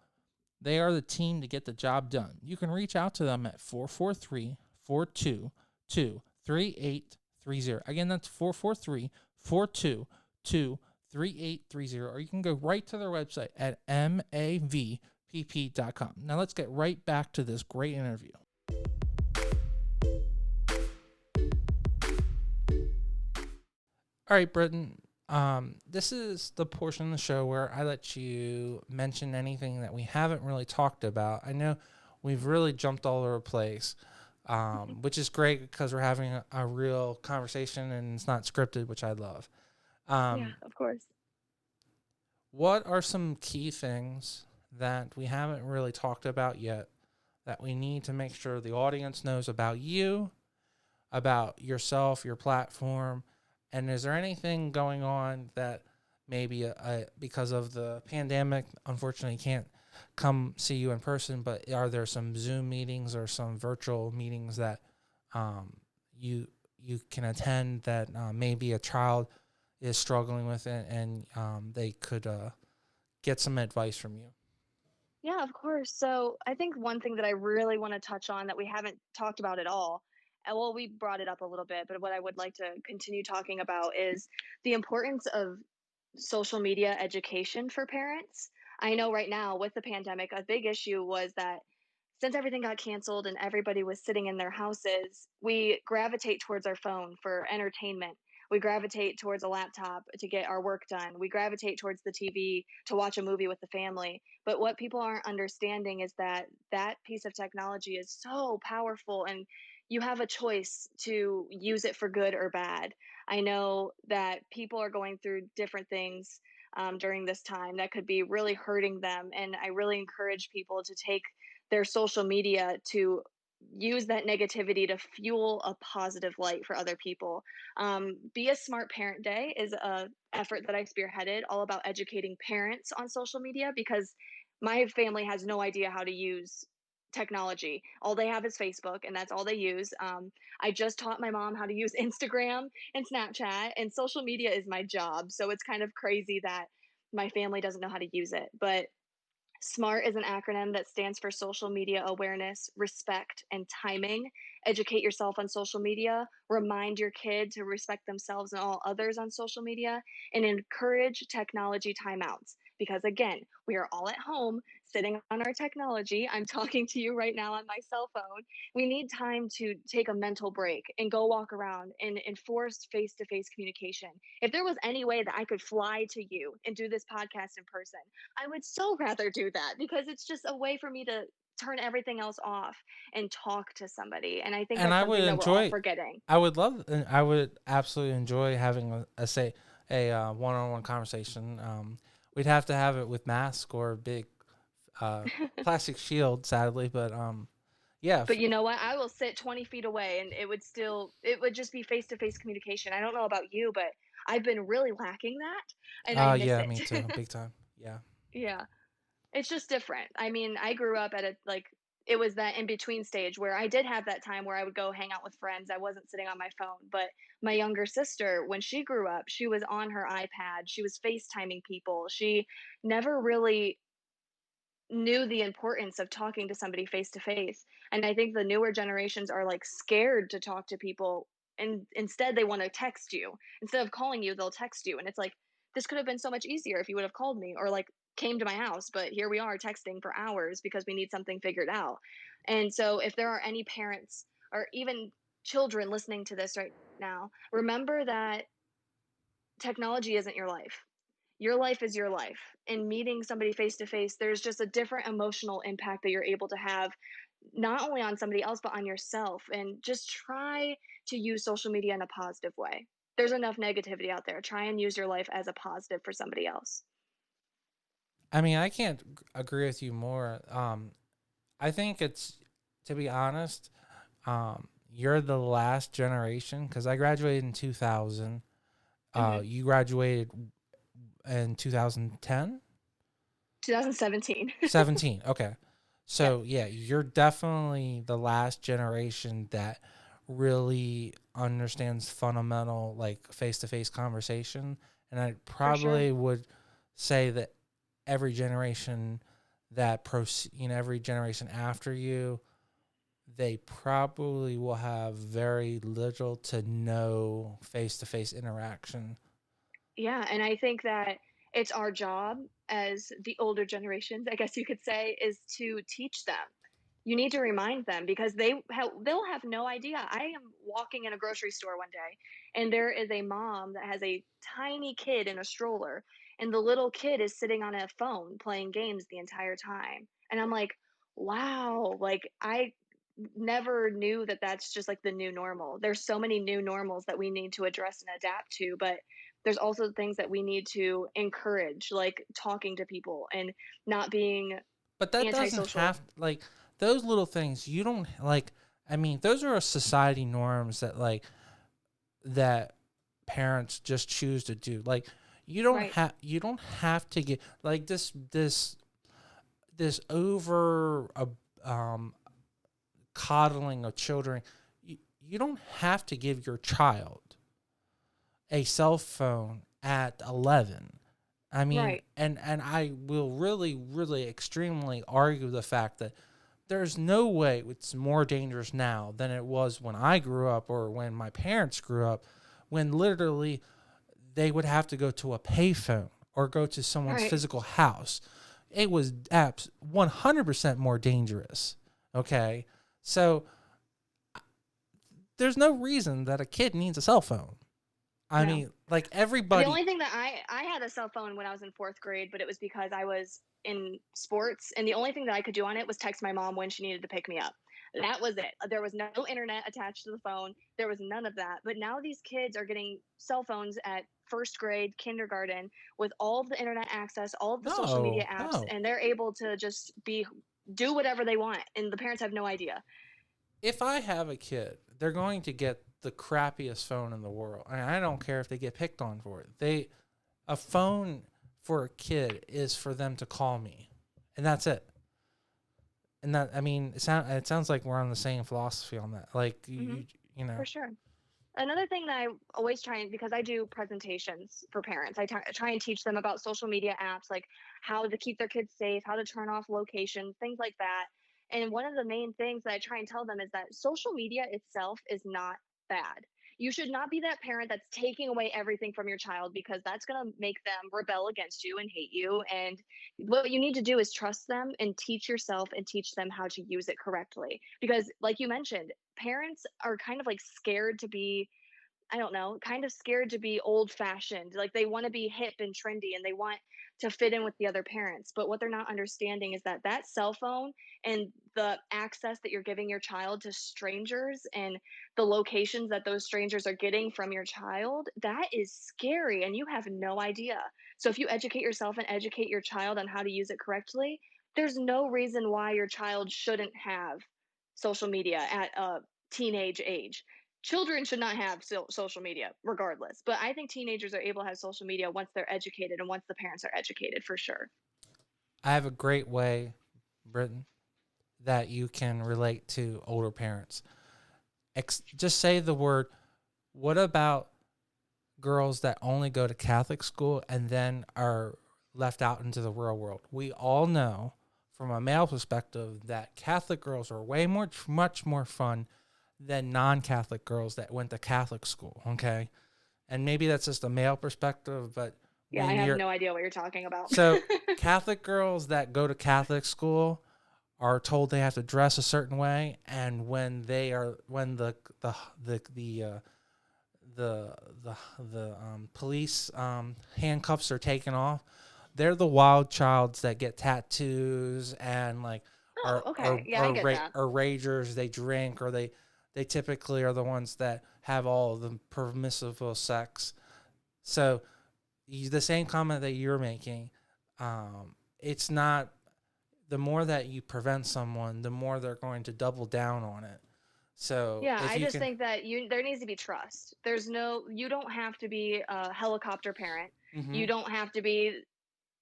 they are the team to get the job done. You can reach out to them at 443 422 3830. Again, that's 443 422 3830. Or you can go right to their website at mavpp.com. Now let's get right back to this great interview. All right, Britton. This is the portion of the show where I let you mention anything that we haven't really talked about. I know we've really jumped all over the place, which is great because we're having a real conversation and it's not scripted, which I love. Yeah, of course. What are some key things that we haven't really talked about yet that we need to make sure the audience knows about you, about yourself, your platform, and is there anything going on that maybe because of the pandemic, unfortunately can't come see you in person, but are there some Zoom meetings or some virtual meetings that um, you can attend that maybe a child is struggling with it and they could get some advice from you? Yeah, of course. So I think one thing that I really want to touch on that we haven't talked about at all, and well, we brought it up a little bit, but what I would like to continue talking about is the importance of social media education for parents. I know right now with the pandemic, a big issue was that since everything got canceled and everybody was sitting in their houses, we gravitate towards our phone for entertainment. We gravitate towards a laptop to get our work done. We gravitate towards the TV to watch a movie with the family. But what people aren't understanding is that that piece of technology is so powerful and you have a choice to use it for good or bad. I know that people are going through different things during this time that could be really hurting them. And I really encourage people to take their social media to use that negativity to fuel a positive light for other people. Be a Smart Parent Day is a effort that I spearheaded, all about educating parents on social media because my family has no idea how to use technology. All they have is Facebook, and that's all they use. I just taught my mom how to use Instagram and Snapchat, and social media is my job. So it's kind of crazy that my family doesn't know how to use it. But SMART is an acronym that stands for social media awareness, respect, and timing. Educate yourself on social media, remind your kid to respect themselves and all others on social media, and encourage technology timeouts. Because again, we are all at home sitting on our technology. I'm talking to you right now on my cell phone. We need time to take a mental break and go walk around and enforce face to face communication. If there was any way that I could fly to you and do this podcast in person, I would so rather do that because it's just a way for me to turn everything else off and talk to somebody. And I think And that's I would something that we're all enjoy. forgetting. I would love. I would absolutely enjoy having a one-on-one conversation. We'd have to have it with mask or a big plastic shield, sadly. But Yeah. But you know what? I will sit 20 feet away and it would just be face to face communication. I don't know about you, but I've been really lacking that and I miss Yeah, me too. it. Big time. Yeah. Yeah. It's just different. I mean, I grew up at a it was that in between stage where I did have that time where I would go hang out with friends. I wasn't sitting on my phone. But my younger sister, when she grew up, she was on her iPad. She was FaceTiming people. She never really knew the importance of talking to somebody face to face. And I think the newer generations are like scared to talk to people and instead they want to text you. Instead of calling you, they'll text you. And it's like, this could have been so much easier if you would have called me or like came to my house, but here we are texting for hours because we need something figured out. And so if there are any parents or even children listening to this right now, remember that technology isn't your life is your life. And meeting somebody face to face, there's just a different emotional impact that you're able to have, not only on somebody else, but on yourself. And just try to use social media in a positive way. There's enough negativity out there. Try and use your life as a positive for somebody else. I mean, I can't agree with you more. I think it's, to be honest, you're the last generation because I graduated in 2000. Hmm. You graduated in 2010? 2017. 17. Okay. Yep, So, yeah, you're definitely the last generation that really understands fundamental, like, face to face conversation. And I for sure. probably would say that every generation every generation after you, they probably will have very little to no face to face interaction. Yeah, and I think that it's our job as the older generations, I guess you could say, is to teach them. You need to remind them because they'll have no idea. I am walking in a grocery store one day and there is a mom that has a tiny kid in a stroller and the little kid is sitting on a phone playing games the entire time. And I'm like, "Wow, like I never knew that that's just like the new normal." There's so many new normals that we need to address and adapt to, but there's also things that we need to encourage, like talking to people and not being But that doesn't antisocial. have, like, those little things you don't like. I mean, those are society norms that, like, that parents just choose to do. Like, Right. you don't have to get like this over um coddling of children. You don't have to give your child a cell phone at 11. I mean, Right. and I will really, really extremely argue the fact that there's no way it's more dangerous now than it was when I grew up or when my parents grew up, when literally they would have to go to a payphone or go to someone's Right. physical house. It was 100% more dangerous. Okay. So there's no reason that a kid needs a cell phone. I No. mean, like The everybody. only thing that I had a cell phone when I was in 4th grade, but it was because I was in sports, and the only thing that I could do on it was text my mom when she needed to pick me up. That was it. There was no internet attached to the phone. There was none of that. But now these kids are getting cell phones at 1st grade, kindergarten, with all of the internet access, all of the social media No, apps, no. and they're able to just do whatever they want, and the parents have no idea. If I have a kid, they're going to get the crappiest phone in the world. And I don't care if they get picked on for it. A phone for a kid is for them to call me, and that's it. And that, I mean, it sounds like we're on the same philosophy on that. Like Mhm. you For know. sure. Another thing that I always try and because I do presentations for parents, try and teach them about social media apps, like how to keep their kids safe, how to turn off locations, things like that. And one of the main things that I try and tell them is that social media itself is not bad. You should not be that parent that's taking away everything from your child because that's going to make them rebel against you and hate you. And what you need to do is trust them and teach yourself and teach them how to use it correctly. Because, like you mentioned, parents are kind of like scared to be I don't know, kind of scared to be old fashioned. Like they want to be hip and trendy and they want to fit in with the other parents. But what they're not understanding is that that cell phone and the access that you're giving your child to strangers and the locations that those strangers are getting from your child, that is scary and you have no idea. So if you educate yourself and educate your child on how to use it correctly, there's no reason why your child shouldn't have social media at a teenage age. Children should not have social media regardless, but I think teenagers are able to have social media once they're educated and once the parents are educated, for sure. I have a great way, Britton, that you can relate to older parents. Just say the word. What about girls that only go to Catholic school and then are left out into the real world? We all know from a male perspective that Catholic girls are much more fun than non-Catholic girls that went to Catholic school, okay? And maybe that's just a male perspective, but Yeah, I when have you're no idea what you're talking about. so Catholic girls that go to Catholic school are told they have to dress a certain way, and when the police handcuffs are taken off, they're the wild childs that get tattoos and like Oh, okay. Yeah, I get that. are ragers. They drink, or they typically are the ones that have all of the permissible sex. So the same comment that you're making, it's not, the more that you prevent someone, the more they're going to double down on it. So Yeah, if I you just can, think that there needs to be trust. You don't have to be a helicopter parent. mm-hmm. You don't have to be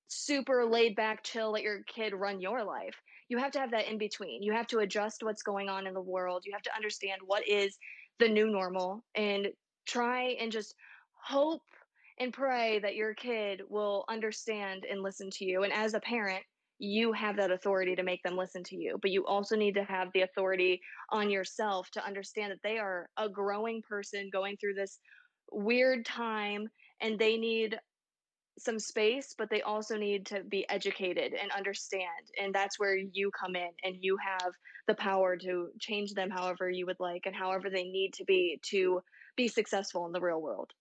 super laid back, chill, let your kid run your life. You have to have that in between. You have to adjust what's going on in the world. You have to understand what is the new normal and try and just hope and pray that your kid will understand and listen to you. And as a parent, you have that authority to make them listen to you, but you also need to have the authority on yourself to understand that they are a growing person going through this weird time, and they need some space, but they also need to be educated and understand. And that's where you come in, and you have the power to change them however you would like and however they need to be successful in the real world.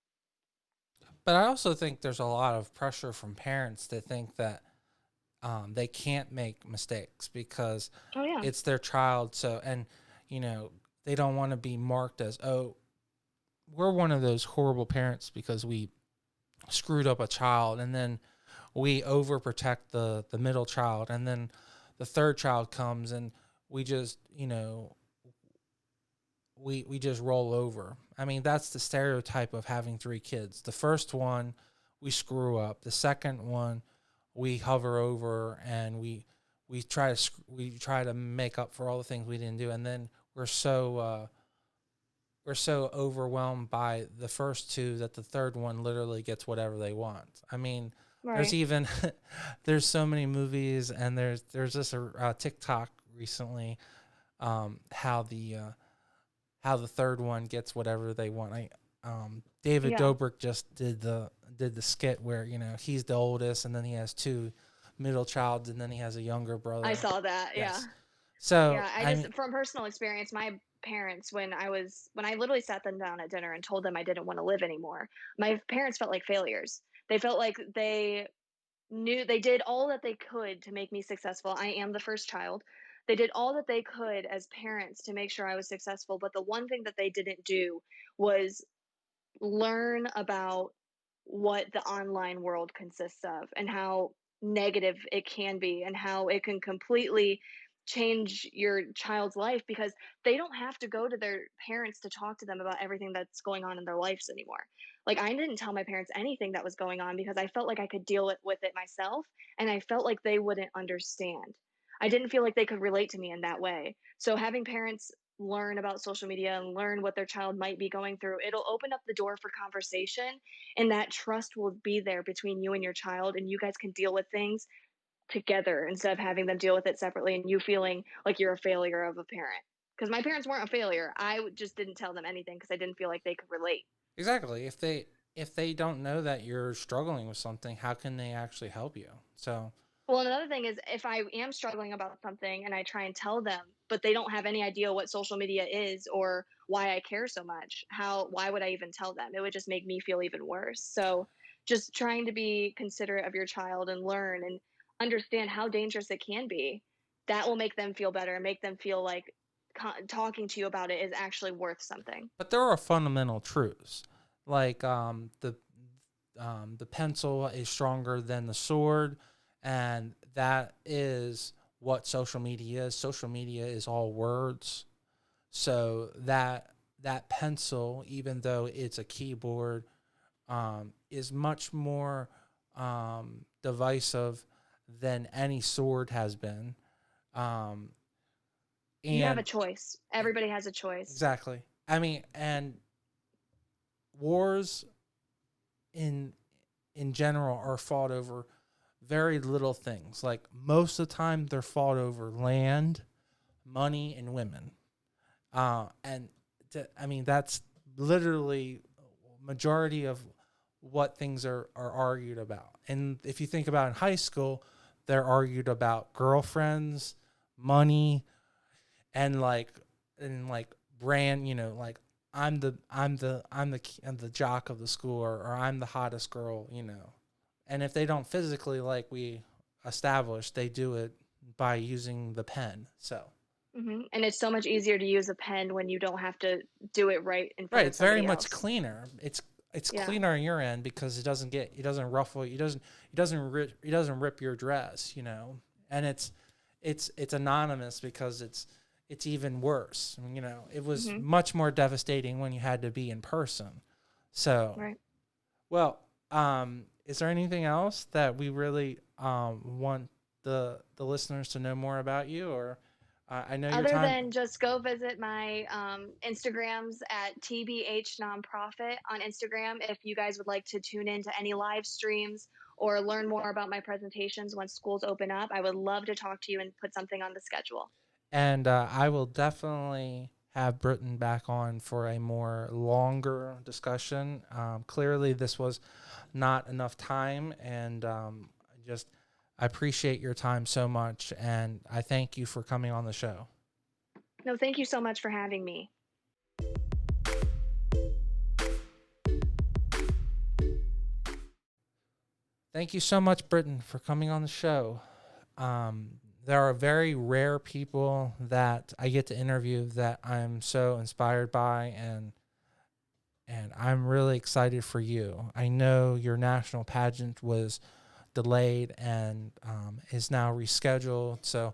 But I also think there's a lot of pressure from parents to think that they can't make mistakes because Oh, yeah. it's their child. So, and you know, they don't want to be marked as, oh, we're one of those horrible parents because we screwed up a child, and then we overprotect the middle child, and then the third child comes, and we just, we just roll over. I mean, that's the stereotype of having three kids. The first one, we screw up. The second one, we hover over, and we try to make up for all the things we didn't do, and then we're so overwhelmed by the first two that the third one literally gets whatever they want. I mean, there's Right. even there's so many movies, and there's this TikTok recently, how the third one gets whatever they want. David Yeah. Dobrik just did the skit where he's the oldest, and then he has two middle childs, and then he has a younger I brother. saw that. Yeah. Yes. So Yeah, I I just mean, from personal experience, my parents, when I literally sat them down at dinner and told them I didn't want to live anymore, my parents felt like failures. They felt like they did all that they could to make me successful. I am the first child. They did all that they could as parents to make sure I was successful, but the one thing that they didn't do was learn about what the online world consists of and how negative it can be and how it can completely change your child's life, because they don't have to go to their parents to talk to them about everything that's going on in their lives anymore. Like, I didn't tell my parents anything that was going on because I felt like I could deal with it myself, and I felt like they wouldn't understand. I didn't feel like they could relate to me in that way. So having parents learn about social media and learn what their child might be going through, it'll open up the door for conversation, and that trust will be there between you and your child, and you guys can deal with things together instead of having them deal with it separately and you feeling like you're a failure of a parent. Because my parents weren't a failure. Just didn't tell them anything because I didn't feel like they could relate. exactly. If they don't know that you're struggling with something, how can they actually help you? So Well, another thing is, if I am struggling about something and I try and tell them, but they don't have any idea what social media is or why I care so much, why would I even tell them? It would just make me feel even worse. So, just trying to be considerate of your child and learn and understand how dangerous it can be, that will make them feel better and make them feel like talking to you about it is actually worth something. but there are fundamental truths, like the pencil is stronger than the sword, and that is what social media is. Social media is all words. So that pencil, even though it's a keyboard, is much more divisive than any sword has been. Um, You have a and choice. Everybody has a choice. exactly. I mean, and wars in general are fought over very little things. Like most of the time, they're fought over land, money, and women. And I mean, that's literally majority of what things are argued about. And if you think about in high school, they're argued about girlfriends, money, and like brand. Like I'm the jock of the school, or I'm the hottest girl. And if they don't physically, like we established, they do it by using the pen. So. And it's so much easier to use a pen when you don't have to do it right in front Right, of it's very somebody much else. cleaner. It's Yeah. cleaner on your end because it doesn't ruffle, it doesn't rip your dress, and it's anonymous because it's even worse. It was hmm much more devastating when you had to be in person. So, Right. well, is there anything else that we really want the listeners to know more about you, or I know your Other time. than just go visit my Instagrams at TBH Nonprofit on Instagram if you guys would like to tune in to any live streams or learn more about my presentations when schools open up. I would love to talk to you and put something on the schedule. And I will definitely have Britton back on for a more longer discussion. Clearly, this was not enough time, and I appreciate your time so much, and I thank you for coming on the show. No, thank you so much for having me. Thank you so much, Britton, for coming on the show. There are very rare people that I get to interview that I'm so inspired by, and I'm really excited for you. I know your national pageant was delayed and is now rescheduled, so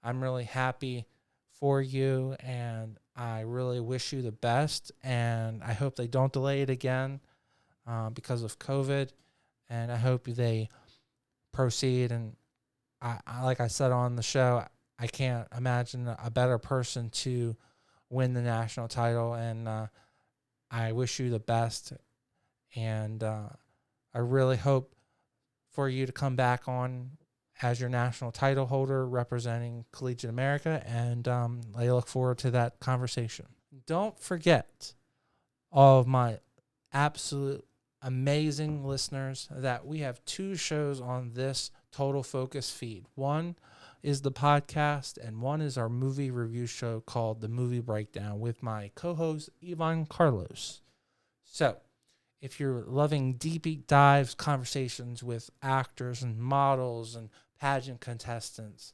I'm really happy for you, and I really wish you the best, and I hope they don't delay it again because of COVID, and I hope they proceed. And like I said on the show, I can't imagine a better person to win the national title, and I wish you the best, and I really hope for you to come back on as your national title holder representing Collegiate America, and I look forward to that conversation. Don't forget, all of my absolute amazing listeners, that we have 2 shows on this Total Focus feed. One is the podcast, and one is our movie review show called The Movie Breakdown with my co-host, Ivan Carlos. So, if you're loving deep dives conversations with actors and models and pageant contestants,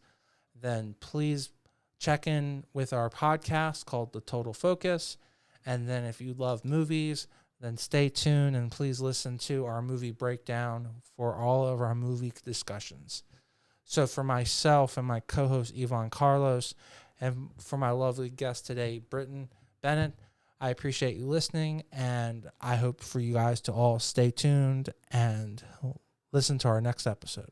then please check in with our podcast called The Total Focus. And then if you love movies, then stay tuned and please listen to our movie breakdown for all of our movie discussions. So for myself and my co-host Ivan Carlos, and for my lovely guest today, Bennett, I appreciate you listening, and I hope for you guys to all stay tuned and listen to our next episode.